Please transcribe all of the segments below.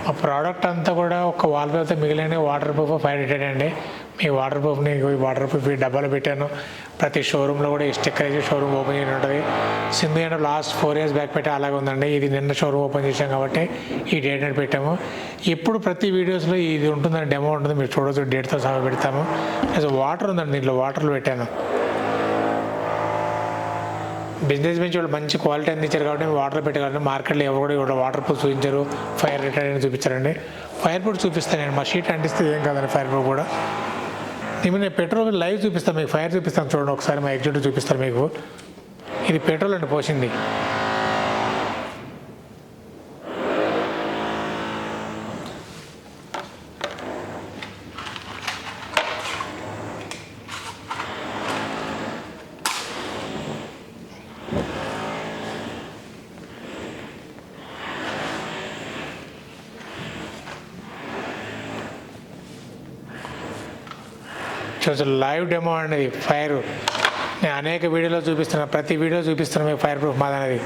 ఆ ప్రోడక్ట్ అంతా కూడా ఒక వాల్ పేపర్తో మిగిలిన వాటర్ ప్రూఫ్ 5 రేటెడ్ అండి. మీ వాటర్ ప్రూఫ్ ఈ డబ్బాలో పెట్టాను. ప్రతి షోరూంలో కూడా ఈ స్టిక్కర్ వేసి షోరూమ్ ఓపెన్ చేయడం ఉంటుంది. Sindhu and last 4 years back పెట్టే అలాగే ఉందండి. ఇది నిన్న షోరూమ్ ఓపెన్ చేసాం కాబట్టి ఈ డేట్ అనేది పెట్టాము. ఎప్పుడు ప్రతి వీడియోస్లో ఇది ఉంటుందని డెమో ఉంటుంది, మీరు చూడవచ్చు. డేట్తో సహా పెడతాము. వాటర్ ఉందండి, దీంట్లో వాటర్లు పెట్టాను. బిజినెస్ బెంచ్ వాళ్ళు మంచి క్వాలిటీ అందించారు కాబట్టి వాటర్ పెట్టగలండి. మార్కెట్లో ఎవరు కూడా వాటర్ ప్రూఫ్ చూపించారు, ఫైర్ రేటెడ్ అని చూపించారండి. ఫైర్ ప్రూఫ్ చూపిస్తాను నేను, మా షీట్ అంటిస్తే ఏం కాదండి ఫైర్ ప్రూఫ్ కూడా. నేను పెట్రోల్ లైవ్ చూపిస్తాను మీకు, ఫైర్ చూపిస్తాను చూడండి ఒకసారి. మా ఎగ్జిక్యూటివ్ చూపిస్తారు మీకు. ఇది పెట్రోల్ అండి పోసింది. లైవ్ డెమో అనేది ఫైర్. నేను అనేక వీడియోలో చూపిస్తున్నాను, ప్రతి వీడియో చూపిస్తున్నాను మీకు ఫైర్ ప్రూఫ్ మాదనేది.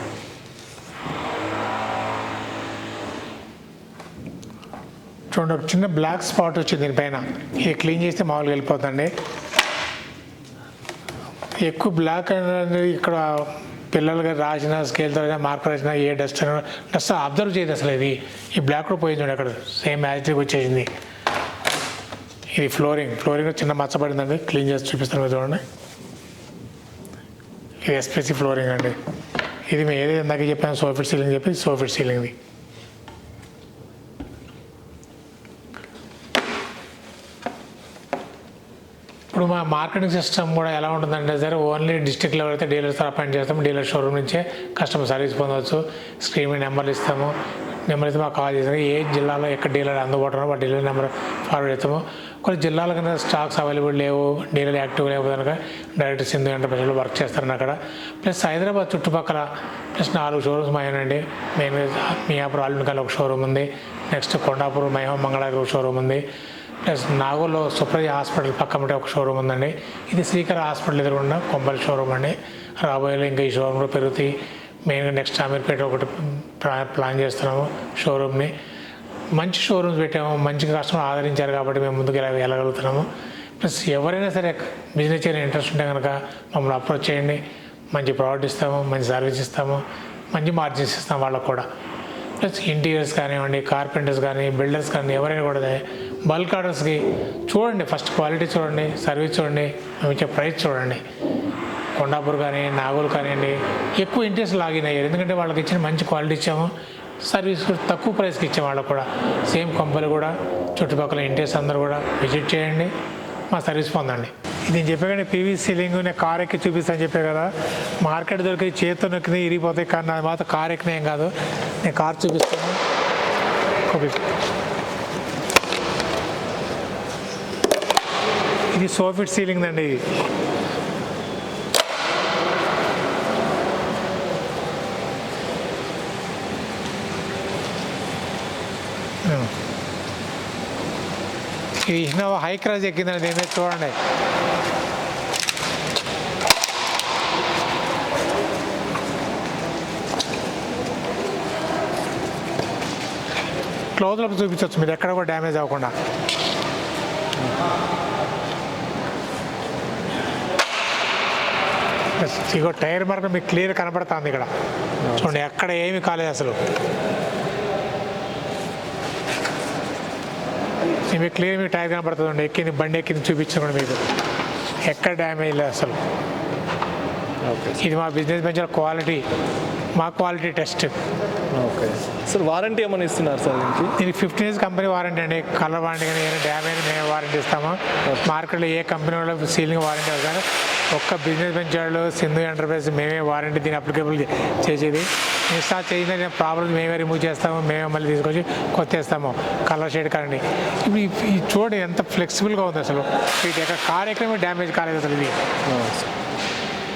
చూడండి, ఒక చిన్న బ్లాక్ స్పాట్ వచ్చింది దీనిపైన. ఇది క్లీన్ చేస్తే మామూలుగా వెళ్ళిపోతుందండి. ఎక్కువ బ్లాక్ అనేది ఇక్కడ పిల్లలుగా రాసిన స్కేల్తో మార్కర్ రాసిన ఏ డస్ట్ అబ్జర్వ్ చేయదు అసలు. ఇది ఈ బ్లాక్ కూడా పోయింది అక్కడ, సేమ్ మ్యాజిక్ వచ్చేసింది. ఇది ఫ్లోరింగ్ చిన్న మచ్చబడిందండి, క్లీన్ చేసి చూపిస్తాను మీరు చూడండి. ఇది ఎస్పెసి ఫ్లోరింగ్ అండి. ఇది మేము ఏదైతే ఇందాక చెప్పాను సోఫిట్ సీలింగ్ చెప్పి సోఫిట్ సీలింగ్ది. ఇప్పుడు మా మార్కెటింగ్ సిస్టమ్ కూడా ఎలా ఉంటుందంటే సరే, ఓన్లీ డిస్ట్రిక్ట్ లెవెల్ అయితే డీలర్స్ అపాయింట్ చేస్తాము. డీలర్ షోరూమ్ నుంచే కస్టమర్ సర్వీస్ పొందవచ్చు. స్క్రీన్ మీద నెంబర్లు ఇస్తాము. నెంబర్ అయితే మాకు కాల్ చేస్తాము. ఏ జిల్లాలో ఎక్కడ డీలర్ అందుబాటులో ఆ డీలర్ నెంబర్ ఫార్వర్డ్ చేస్తాము. కొన్ని జిల్లాల కన్నా స్టాక్స్ అవైలబుల్ లేవు, డీలర్ యాక్టివ్ లేకపోతే కనుక డైరెక్ట్ సింధు ఎంటర్ప్రైజ్లో వర్క్ చేస్తారని అక్కడ. ప్లస్ హైదరాబాద్ చుట్టుపక్కల ప్లస్ 4 షోరూమ్స్ మాయనండి. మెయిన్గా మియాపూర్ ఆల్మికాలో ఒక షోరూమ్ ఉంది. నెక్స్ట్ కొండాపూర్ మంగళగిరి ఒక షోరూమ్ ఉంది. ప్లస్ నాగోల్లో సుప్రజ హాస్పిటల్ పక్కన ఒక షోరూమ్ ఉందండి. ఇది శ్రీకర హాస్పిటల్ ఎదురుకుండా కొంబల్ షోరూమ్ అండి. రాబోయేలో ఇంకా ఈ షోరూమ్ కూడా పెరుగుతాయి. మెయిన్గా నెక్స్ట్ అమీర్పేట ఒకటి ప్లాన్ చేస్తున్నాము షోరూమ్ని. మంచి షోరూమ్స్ పెట్టాము, మంచి కస్టమర్ ఆదరించారు కాబట్టి మేము ముందుకు వెళ్ళగలుగుతున్నాము. ప్లస్ ఎవరైనా సరే బిజినెస్ చేయని ఇంట్రెస్ట్ ఉంటే కనుక మమ్మల్ని అప్రోచ్ చేయండి. మంచి ప్రోడక్ట్ ఇస్తాము, మంచి సర్వీస్ ఇస్తాము, మంచి మార్జిన్స్ ఇస్తాము వాళ్ళకు కూడా. ప్లస్ ఇంటీరియర్స్ కానివ్వండి, కార్పెంటర్స్ కానీ, బిల్డర్స్ కానీ ఎవరైనా కూడా బల్క్ ఆర్డర్స్కి చూడండి. ఫస్ట్ క్వాలిటీ చూడండి, సర్వీస్ చూడండి, మేము ఇచ్చే ప్రైస్ చూడండి. కొండాపూర్ కానీ నాగోల్ కానివ్వండి ఎక్కువ ఇంట్రెస్ట్ లాగినాయి. ఎందుకంటే వాళ్ళకి ఇచ్చిన మంచి క్వాలిటీ ఇచ్చాము, సర్వీస్ తక్కువ ప్రైస్కి ఇచ్చాము వాళ్ళకు కూడా. సేమ్ కంపెనీ కూడా చుట్టుపక్కల ఇంట్రెస్ట్ అందరూ కూడా విజిట్ చేయండి, మా సర్వీస్ పొందండి. ఇది నేను చెప్పే కానీ పీవీసీ సీలింగ్ నేను కార్ ఎక్కి చూపిస్తాను చెప్పే కదా. మార్కెట్ దొరికి చేతితో నొక్కినాయి ఇరిగిపోతాయి, కానీ అది మాత్రం కార్ ఎక్కినాయి ఏం కాదు. నేను కార్ చూపిస్తాను. ఇది సోఫిట్ సీలింగ్ అండి. ఇది ఇన్నోవా హై క్రాస్ ఎక్కిందండి. దీని మీద చూడండి. క్లోజ్లో చూపించవచ్చు మీరు, ఎక్కడ కూడా డ్యామేజ్ అవ్వకుండా. ఇగో టైర్ మార్క్ మీకు క్లియర్ కనపడుతుంది ఇక్కడ చూడండి, ఎక్కడ ఏమి కాలేదు అసలు. మీకు క్లియర్ మీకు టైర్ కనపడుతుంది. ఎక్కింది బండి ఎక్కింది చూపించండి, మీకు ఎక్కడ డ్యామేజ్ లేదు అసలు. ఇది మా బిజినెస్ బెంచర్ క్వాలిటీ, మా quality test. Okay sir, warranty ఏమైనా ఇస్తున్నారు సార్ దీనికి 15 years కంపెనీ వారంటీ అండి. కలర్ వారంటీ కానీ ఏదైనా డ్యామేజ్ మేము వారంటీ ఇస్తాము. మార్కెట్లో ఏ కంపెనీ వాళ్ళు సీలింగ్ వారంటీ అవుతారు. ఒక్క బిజినెస్ వెంచర్లు సింధు ఎంటర్ప్రైజ్ మేమే వారంటీ దీన్ని అప్లికేబుల్ చేసేది. ఇన్స్టాల్ చేసిన ప్రాబ్లమ్స్ మేమే రిమూవ్ చేస్తాము, మేమే మళ్ళీ తీసుకొచ్చి కొత్త వేస్తాము. కలర్ షేడ్ కానీ ఇప్పుడు ఈ చూడండి ఎంత ఫ్లెక్సిబుల్గా ఉంది అసలు. ఇది ఎక్కడ కార్ ఎక్కడ డ్యామేజ్ కాలేదు అసలు. ఇది